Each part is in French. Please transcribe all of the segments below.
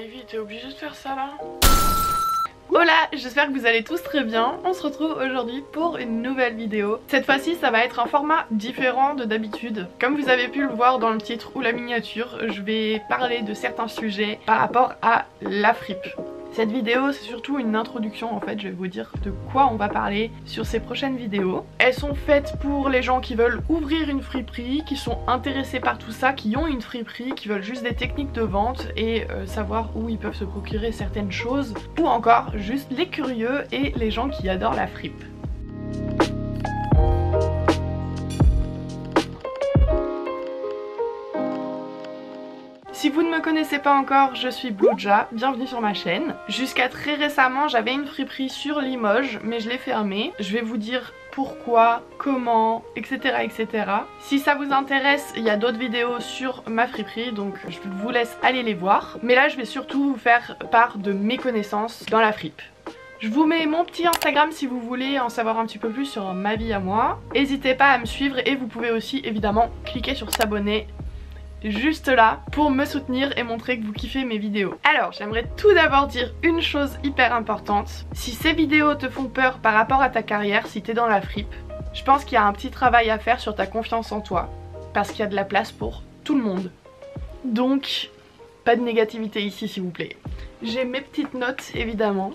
Ivy, t'es obligée de faire ça là? Hola, j'espère que vous allez tous très bien. On se retrouve aujourd'hui pour une nouvelle vidéo. Cette fois-ci ça va être un format différent de d'habitude. Comme vous avez pu le voir dans le titre ou la miniature, je vais parler de certains sujets par rapport à la fripe. Cette vidéo c'est surtout une introduction en fait, je vais vous dire de quoi on va parler sur ces prochaines vidéos. Elles sont faites pour les gens qui veulent ouvrir une friperie, qui sont intéressés par tout ça, qui ont une friperie, qui veulent juste des techniques de vente et savoir où ils peuvent se procurer certaines choses, ou encore juste les curieux et les gens qui adorent la fripe. Si vous ne me connaissez pas encore, je suis Bluja, bienvenue sur ma chaîne. Jusqu'à très récemment, j'avais une friperie sur Limoges, mais je l'ai fermée. Je vais vous dire pourquoi, comment, etc. etc. Si ça vous intéresse, il y a d'autres vidéos sur ma friperie, donc je vous laisse aller les voir. Mais là, je vais surtout vous faire part de mes connaissances dans la fripe. Je vous mets mon petit Instagram si vous voulez en savoir un petit peu plus sur ma vie à moi. N'hésitez pas à me suivre et vous pouvez aussi évidemment cliquer sur s'abonner juste là pour me soutenir et montrer que vous kiffez mes vidéos. Alors j'aimerais tout d'abord dire une chose hyper importante. Si ces vidéos te font peur par rapport à ta carrière, si t'es dans la fripe, je pense qu'il y a un petit travail à faire sur ta confiance en toi, parce qu'il y a de la place pour tout le monde. Donc pas de négativité ici s'il vous plaît. J'ai mes petites notes évidemment.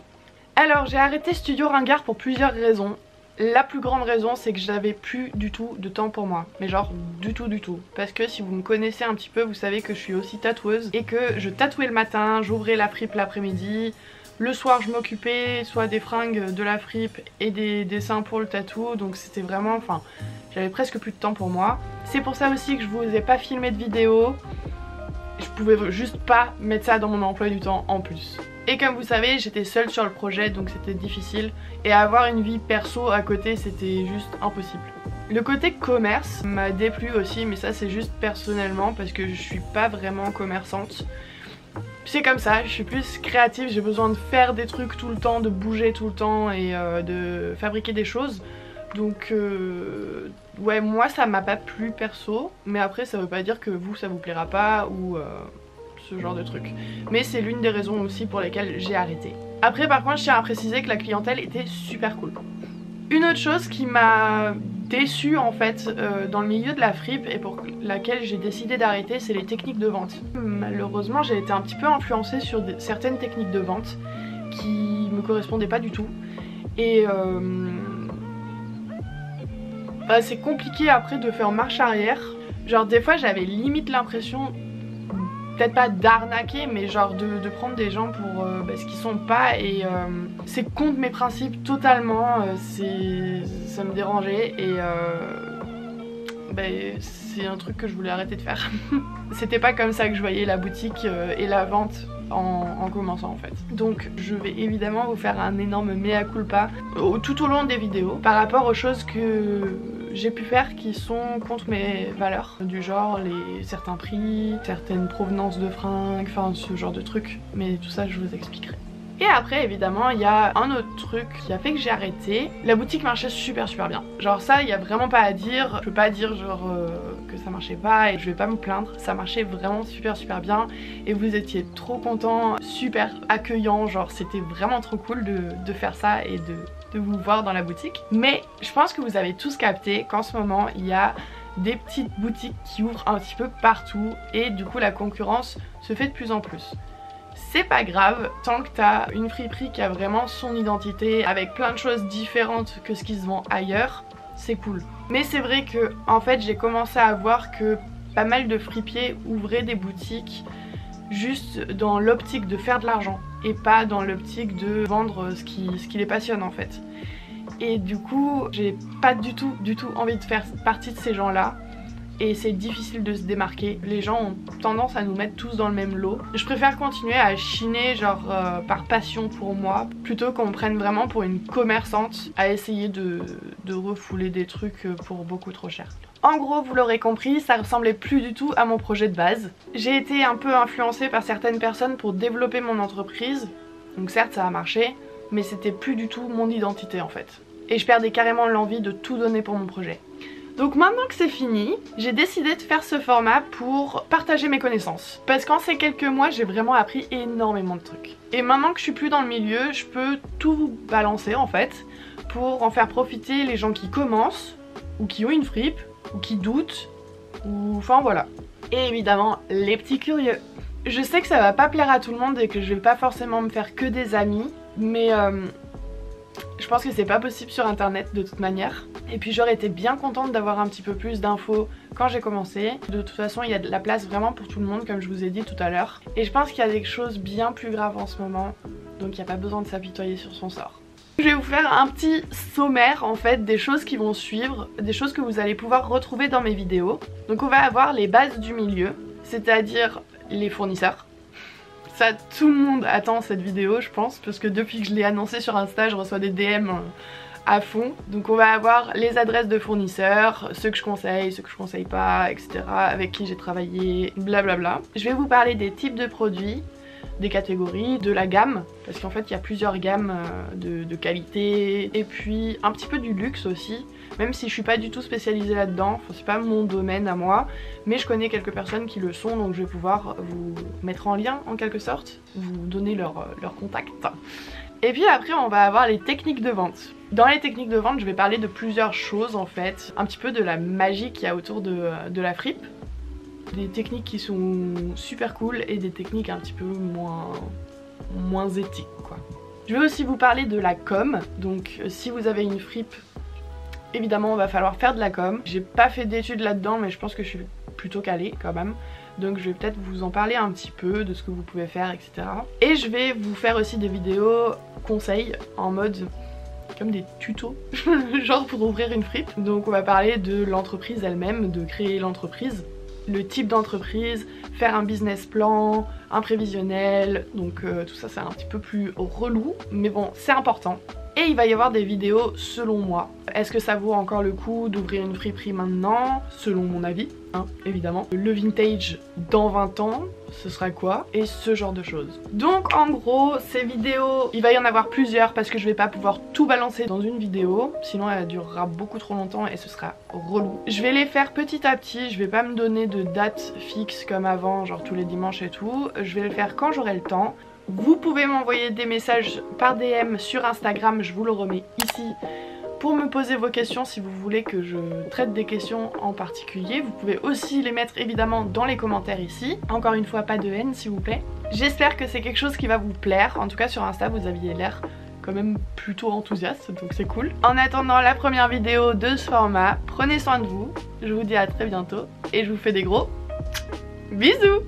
Alors j'ai arrêté Studio Ringard pour plusieurs raisons. La plus grande raison c'est que j'avais plus du tout de temps pour moi, mais genre du tout. Parce que si vous me connaissez un petit peu, vous savez que je suis aussi tatoueuse et que je tatouais le matin, j'ouvrais la fripe l'après-midi, le soir je m'occupais soit des fringues de la fripe et des dessins pour le tatou, donc c'était vraiment, enfin j'avais presque plus de temps pour moi. C'est pour ça aussi que je vous ai pas filmé de vidéo, je pouvais juste pas mettre ça dans mon emploi du temps en plus. Et comme vous savez, j'étais seule sur le projet donc c'était difficile. Et avoir une vie perso à côté c'était juste impossible. Le côté commerce m'a déplu aussi, mais ça c'est juste personnellement parce que je suis pas vraiment commerçante. C'est comme ça, je suis plus créative, j'ai besoin de faire des trucs tout le temps, de bouger tout le temps et de fabriquer des choses. Donc ouais, moi ça m'a pas plu perso, mais après ça veut pas dire que vous ça vous plaira pas ou ce genre de truc. Mais c'est l'une des raisons aussi pour lesquelles j'ai arrêté. Après par contre je tiens à préciser que la clientèle était super cool. Une autre chose qui m'a déçue en fait dans le milieu de la fripe et pour laquelle j'ai décidé d'arrêter, c'est les techniques de vente. Malheureusement j'ai été un petit peu influencée sur certaines techniques de vente qui me correspondaient pas du tout. Et bah, c'est compliqué après de faire marche arrière. Genre des fois j'avais limite l'impression, peut-être pas d'arnaquer, mais genre de prendre des gens pour ce qu'ils sont pas, et c'est contre mes principes totalement, ça me dérangeait et c'est un truc que je voulais arrêter de faire. C'était pas comme ça que je voyais la boutique et la vente en commençant en fait. Donc je vais évidemment vous faire un énorme mea culpa tout au long des vidéos par rapport aux choses que j'ai pu faire qui sont contre mes valeurs, du genre certains prix, certaines provenances de fringues, enfin ce genre de trucs, mais tout ça je vous expliquerai. Et après évidemment il y a un autre truc qui a fait que j'ai arrêté. La boutique marchait super bien. Genre ça il y a vraiment pas à dire. Je peux pas dire genre que ça marchait pas et je vais pas me plaindre. Ça marchait vraiment super bien et vous étiez trop contents, super accueillants. Genre c'était vraiment trop cool de faire ça et de vous voir dans la boutique. Mais je pense que vous avez tous capté qu'en ce moment il y a des petites boutiques qui ouvrent un petit peu partout et du coup la concurrence se fait de plus en plus. C'est pas grave, tant que t'as une friperie qui a vraiment son identité avec plein de choses différentes que ce qui se vend ailleurs, c'est cool. Mais c'est vrai que en fait j'ai commencé à voir que pas mal de fripiers ouvraient des boutiques juste dans l'optique de faire de l'argent et pas dans l'optique de vendre ce qui les passionne en fait. Et du coup j'ai pas du tout envie de faire partie de ces gens là. Et c'est difficile de se démarquer. Les gens ont tendance à nous mettre tous dans le même lot. Je préfère continuer à chiner genre par passion pour moi, plutôt qu'on me prenne vraiment pour une commerçante à essayer de refouler des trucs pour beaucoup trop cher. En gros, vous l'aurez compris, ça ressemblait plus du tout à mon projet de base. J'ai été un peu influencée par certaines personnes pour développer mon entreprise. Donc certes ça a marché, mais c'était plus du tout mon identité en fait. Et je perdais carrément l'envie de tout donner pour mon projet. Donc maintenant que c'est fini, j'ai décidé de faire ce format pour partager mes connaissances. Parce qu'en ces quelques mois, j'ai vraiment appris énormément de trucs. Et maintenant que je suis plus dans le milieu, je peux tout balancer en fait pour en faire profiter les gens qui commencent, ou qui ont une fripe, ou qui doutent, ou enfin voilà. Et évidemment, les petits curieux. Je sais que ça va pas plaire à tout le monde et que je vais pas forcément me faire que des amis, mais je pense que c'est pas possible sur internet de toute manière. Et puis j'aurais été bien contente d'avoir un petit peu plus d'infos quand j'ai commencé. De toute façon il y a de la place vraiment pour tout le monde comme je vous ai dit tout à l'heure. Et je pense qu'il y a des choses bien plus graves en ce moment. Donc il n'y a pas besoin de s'apitoyer sur son sort. Je vais vous faire un petit sommaire en fait des choses qui vont suivre, des choses que vous allez pouvoir retrouver dans mes vidéos. Donc on va avoir les bases du milieu, c'est-à-dire les fournisseurs. Ça, tout le monde attend cette vidéo je pense, parce que depuis que je l'ai annoncé sur Insta, je reçois des DM à fond. Donc on va avoir les adresses de fournisseurs, ceux que je conseille, ceux que je conseille pas, etc. Avec qui j'ai travaillé, blablabla. Je vais vous parler des types de produits, des catégories, de la gamme, parce qu'en fait il y a plusieurs gammes de qualité, et puis un petit peu du luxe aussi, même si je suis pas du tout spécialisée là-dedans, enfin, c'est pas mon domaine à moi, mais je connais quelques personnes qui le sont, donc je vais pouvoir vous mettre en lien en quelque sorte, vous donner leur contact. Et puis après on va avoir les techniques de vente. Dans les techniques de vente je vais parler de plusieurs choses en fait, un petit peu de la magie qu'il y a autour de la fripe. Des techniques qui sont super cool et des techniques un petit peu moins éthiques quoi. Je vais aussi vous parler de la com, donc si vous avez une fripe, évidemment il va falloir faire de la com. J'ai pas fait d'études là-dedans mais je pense que je suis plutôt calée quand même. Donc je vais peut-être vous en parler un petit peu de ce que vous pouvez faire, etc. Et je vais vous faire aussi des vidéos conseils en mode comme des tutos, genre pour ouvrir une fripe. Donc on va parler de l'entreprise elle-même, de créer l'entreprise, le type d'entreprise, faire un business plan, un prévisionnel, donc tout ça c'est un petit peu plus relou, mais bon c'est important. Et il va y avoir des vidéos selon moi. Est-ce que ça vaut encore le coup d'ouvrir une friperie maintenant? Selon mon avis, hein, évidemment. Le vintage dans 20 ans, ce sera quoi? Et ce genre de choses. Donc en gros, ces vidéos, il va y en avoir plusieurs parce que je vais pas pouvoir tout balancer dans une vidéo. Sinon elle durera beaucoup trop longtemps et ce sera relou. Je vais les faire petit à petit, je vais pas me donner de date fixe comme avant, genre tous les dimanches et tout. Je vais le faire quand j'aurai le temps. Vous pouvez m'envoyer des messages par DM sur Instagram, je vous le remets ici, pour me poser vos questions si vous voulez que je traite des questions en particulier. Vous pouvez aussi les mettre évidemment dans les commentaires ici. Encore une fois, pas de haine s'il vous plaît. J'espère que c'est quelque chose qui va vous plaire. En tout cas sur Insta vous aviez l'air quand même plutôt enthousiaste, donc c'est cool. En attendant la première vidéo de ce format, prenez soin de vous. Je vous dis à très bientôt et je vous fais des gros bisous.